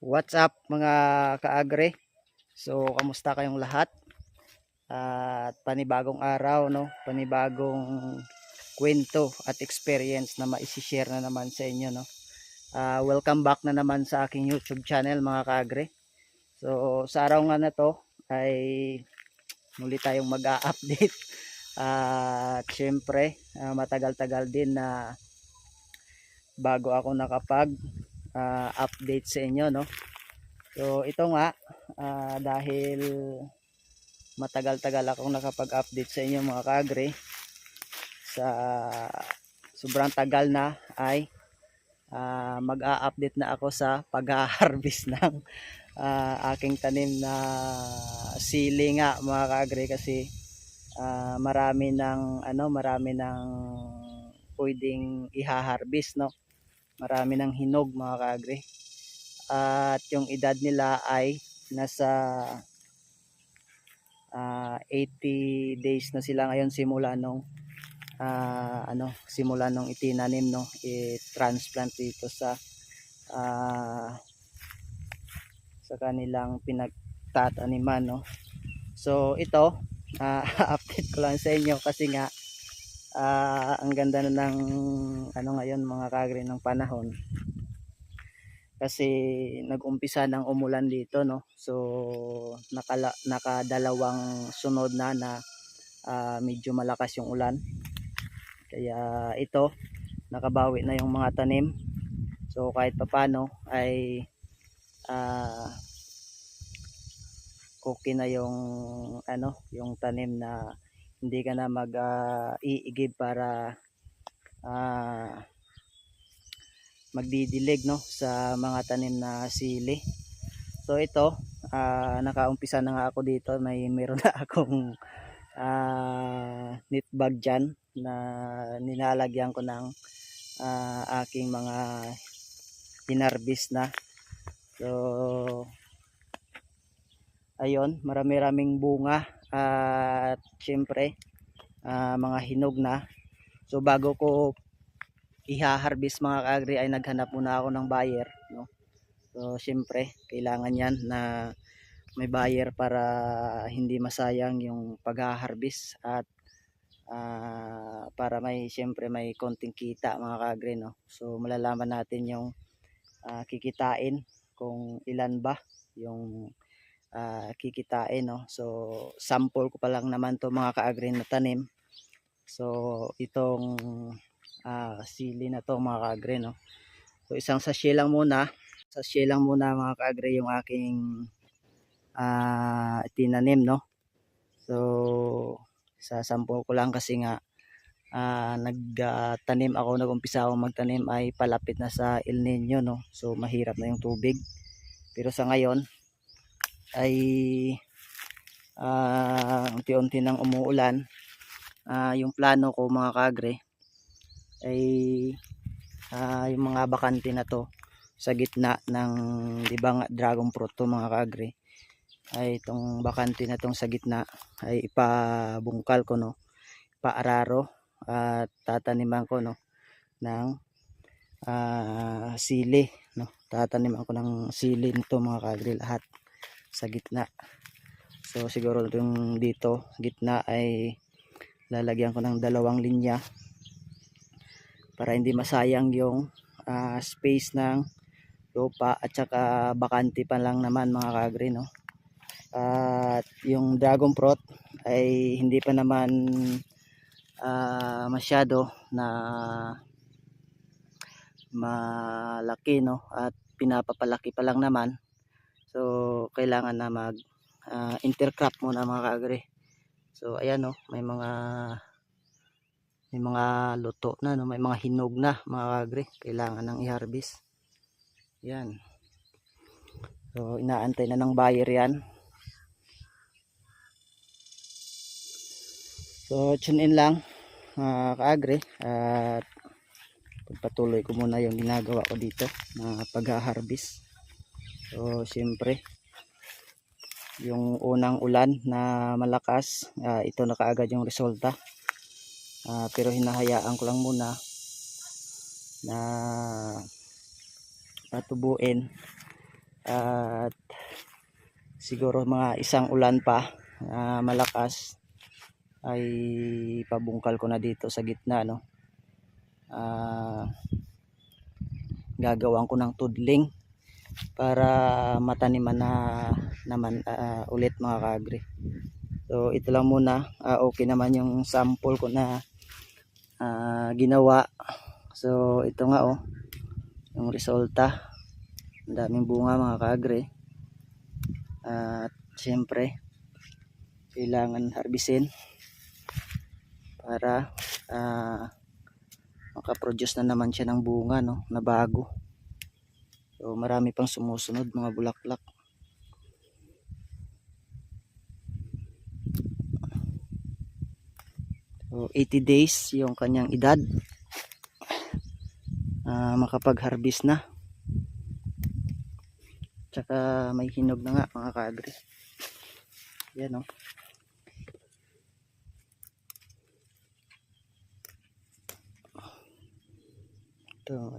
What's up mga kaagre? So, kamusta kayong lahat? At panibagong araw, no? Panibagong kwento at experience na maisi-share na naman sa inyo, no? Welcome back na naman sa aking YouTube channel mga kaagre. So, sa araw nga na to ay muli tayong mag-a-update. At syempre, matagal-tagal din na bago ako nakapag update sa inyo, no? So, ito nga dahil matagal-tagal akong nakapag-update sa inyo mga kaagre, sa sobrang tagal na ay mag-a-update na ako sa pag-harvest ng aking tanim na sili nga mga kaagre, kasi marami ng pwedeng iha-harvest, no? Marami ng hinog mga kaagre, at yung edad nila ay nasa 80 days na sila ngayon simula nung simula nung itinanim, no, i-transplant dito sa kanilang pinagtataniman, no. So ito, update ko lang sa inyo kasi nga ang ganda na ng ngayon mga kagre ng panahon, kasi nag-umpisa ng umulan dito, no. So nakadalawang sunod na medyo malakas yung ulan, kaya ito nakabawi na yung mga tanim. So kahit papano ay okay na yung yung tanim, na hindi ka na iigib para magdidilig, no, sa mga tanim na sili. So ito nakaumpisa na nga ako dito, meron na akong knit bag dyan na nilalagyan ko ng aking mga hinarbis na. So ayun, marami-raming bunga at syempre mga hinog na. So bago ko iha-harvest mga kaagri ay naghanap muna ako ng buyer, no. So syempre kailangan yan na may buyer para hindi masayang yung pag-harvest, at para syempre may konting kita mga kaagri, no. So malalaman natin yung kikitain, kung ilan ba yung kikitain, no. So sample ko pa lang naman to mga kaagri na tanim. So itong sili na to mga kaagre, no. So isang sachet lang muna mga kaagre yung aking tinanim, no. So sasample ko lang kasi nga nag-umpisa ako magtanim ay palapit na sa El Nino, no. So mahirap na yung tubig, pero sa ngayon ay unti-unti nang umuulan. Yung plano ko mga kaagre ay yung mga bakante na to sa gitna ng, di ba nga, dragon fruit to mga kaagre, ay itong bakante na tong sa gitna ay ipabungkal ko, no, paararo, at tataniman ko, no, ng sili, no. Tataniman ko ng sili nito mga kaagre lahat sa gitna. So siguro yung dito gitna ay lalagyan ko ng 2 linya para hindi masayang yung space ng lupa, at saka bakante pa lang naman mga kaagre, no. At yung dragon fruit ay hindi pa naman masyado na malaki, no, at pinapapalaki pa lang naman. So kailangan na mag intercrop muna mga kaagre. So ayan, no, may mga luto na, no, may mga hinog na mga kaagre, kailangan nang i-harvest. Yan. So inaantay na ng buyer yan. So tune in lang kaagre, at pagpatuloy ko muna yung ginagawa ko dito na pag-harvest. So siyempre yung unang ulan na malakas, ito na kaagad yung resulta. Pero hinahayaan ko lang muna na patubuin At siguro mga isang ulan pa malakas ay pabungkal ko na dito sa gitna, no. Gagawan ko ng tudling para mataniman na naman ulit mga kaagri. So ito lang muna, okay naman yung sample ko na ginawa. So ito nga yung resulta, ang daming bunga mga kaagri. At syempre kailangan harbisin para makaproduce na naman siya ng bunga, no, na bago. So marami pang sumusunod mga bulaklak. So 80 days yung kanyang edad, makapag-harvest na. Tsaka may hinog na nga mga kaagri. Yan o. Ito,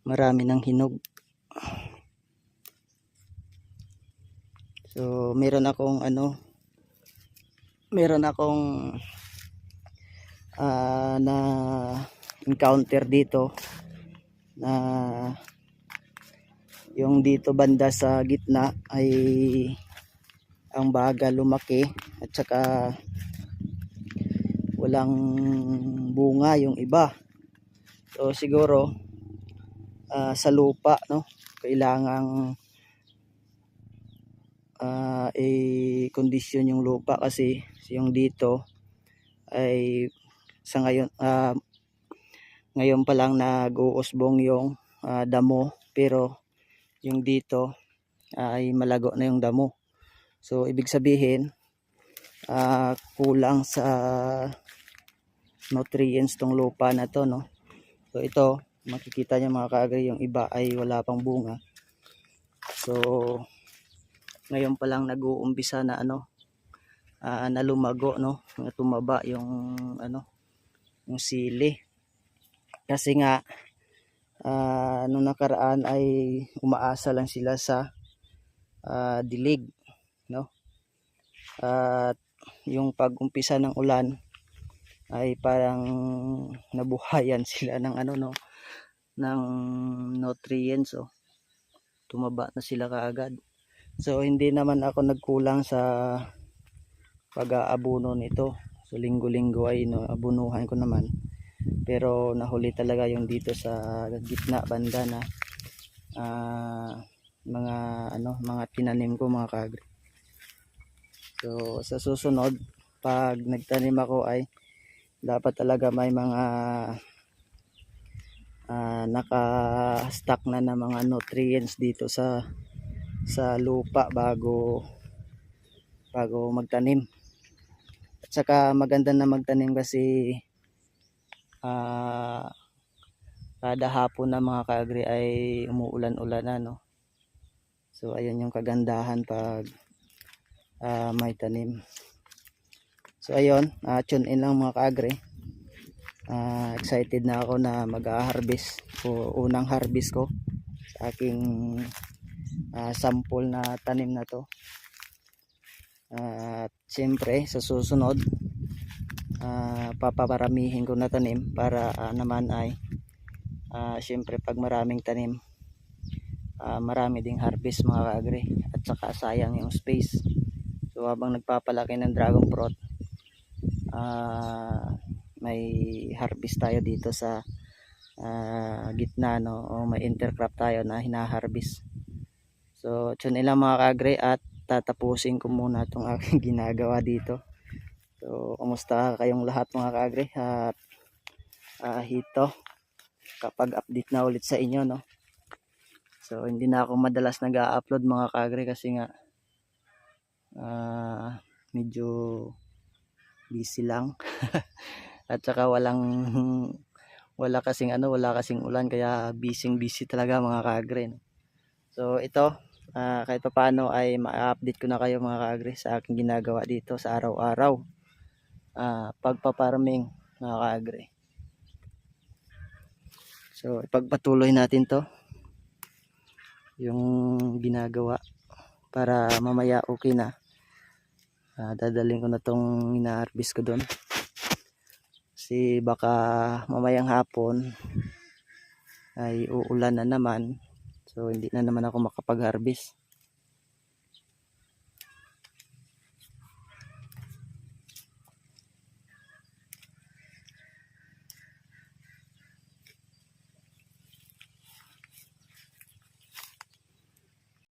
marami ng hinog. So meron akong na encounter dito na yung dito banda sa gitna ay ang baga lumaki at saka walang bunga yung iba. So siguro sa lupa, no, kailangang i-condition yung lupa kasi yung dito ay sa ngayon pa lang nag-uusbong yung damo, pero yung dito ay malago na yung damo. So ibig sabihin kulang sa nutrients tong lupa na to, no. So ito makikita niyo mga kaagri, yung iba ay wala pang bunga. So ngayon pa lang nag-uumpisa na na lumago, no, na tumaba yung yung sili. Kasi nga nung nakaraan ay umaasa lang sila sa dilig, no. At yung pag-umpisa ng ulan ay parang nabuhayan sila ng ng nutrients, tumaba na sila kaagad. So hindi naman ako nagkulang sa pag-aabuno nito. So linggo-linggo ay abunuhan ko naman. Pero nahuli talaga yung dito sa gitna banda na mga tinanim ko mga kaagri. So sa susunod pag nagtanim ako ay dapat talaga may mga naka-stack na mga nutrients dito sa lupa bago magtanim. At saka maganda na magtanim kasi kada hapon na mga kaagri ay umuulan-ulan, no. So ayun yung kagandahan pag may tanim. So ayun, tune in lang mga kaagri. Excited na ako na mag-harvest o unang harvest ko sa aking sample na tanim na to. At siyempre sa susunod papaparamihin ko na tanim para naman ay siyempre pag maraming tanim marami ding harvest mga kaagri, at saka sayang yung space. So habang nagpapalaki ng dragon fruit may harvest tayo dito sa gitna, no, o may intercrop tayo na hinaharvest. So tune lang mga kaagri at tatapusin ko muna itong aking ginagawa dito. So kumusta kayong lahat mga kaagri, at hito kapag update na ulit sa inyo, no. So hindi na ako madalas nag-a-upload mga kaagri kasi nga medyo busy lang at saka wala kasing ulan, kaya busy talaga mga kaagri, no? So ito kahit pa paano ay ma-update ko na kayo mga kaagri sa aking ginagawa dito sa araw-araw pagpaparming mga kaagri. So ipagpatuloy natin to. yung ginagawa para mamaya okay na. Dadalhin ko na tong ina-harvest ko doon. Kasi baka mamayang hapon ay uulan na naman. So hindi na naman ako makapag-harvest.